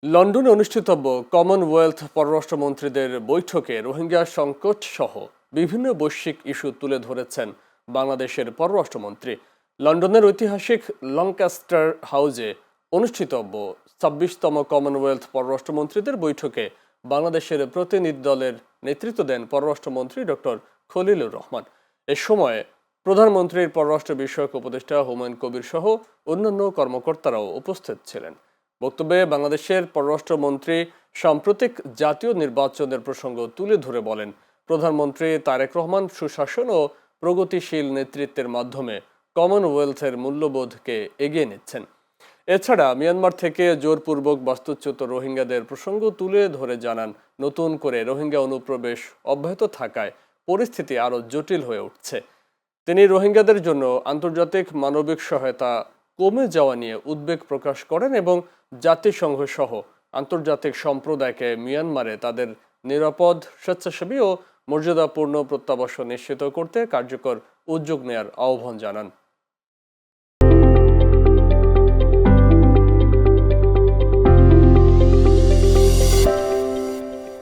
লন্ডনে অনুষ্ঠিতব্য কমনওয়েলথ পররাষ্ট্রমন্ত্রীদের বৈঠকে রোহিঙ্গা সংকট সহ বিভিন্ন বৈশ্বিক ইস্যু তুলে ধরেছেন বাংলাদেশের পররাষ্ট্রমন্ত্রী। লন্ডনের ঐতিহাসিক লংকাস্টার হাউজে অনুষ্ঠিতব্য ২৬তম কমনওয়েলথ পররাষ্ট্রমন্ত্রীদের বৈঠকে বাংলাদেশের প্রতিনিধি দলের নেতৃত্ব দেন পররাষ্ট্রমন্ত্রী ডক্টর খলিলুর রহমান। এ সময় প্রধানমন্ত্রীর পররাষ্ট্র বিষয়ক উপদেষ্টা হুমায়ুন কবির সহ অন্যান্য কর্মকর্তারাও উপস্থিত ছিলেন। বক্তব্যে বাংলাদেশের পররাষ্ট্রমন্ত্রী সাম্প্রতিক জাতীয় নির্বাচনের প্রসঙ্গ তুলে ধরে বলেন, প্রধানমন্ত্রী তারেক রহমান সুশাসন ও প্রগতিশীল নেতৃত্বের মাধ্যমে কমনওয়েলথের মূল্যবোধকে এগিয়ে নিচ্ছেন। এছাড়া মিয়ানমার থেকে জোরপূর্বক বাস্তুচ্যুত রোহিঙ্গাদের প্রসঙ্গ তুলে ধরে জানান, নতুন করে রোহিঙ্গা অনুপ্রবেশ অব্যাহত থাকায় পরিস্থিতি আরও জটিল হয়ে উঠছে। তিনি রোহিঙ্গাদের জন্য আন্তর্জাতিক মানবিক সহায়তা কমে যাওয়া নিয়ে উদ্বেগ প্রকাশ করেন এবং জাতিসংঘ সহ আন্তর্জাতিক সম্প্রদায়কে মিয়ানমারে তাদের নিরাপদ, স্বেচ্ছাসেবী ও মর্যাদাপূর্ণ প্রত্যাবাসন নিশ্চিত করতে কার্যকর উদ্যোগ নেয়ার আহ্বান জানান।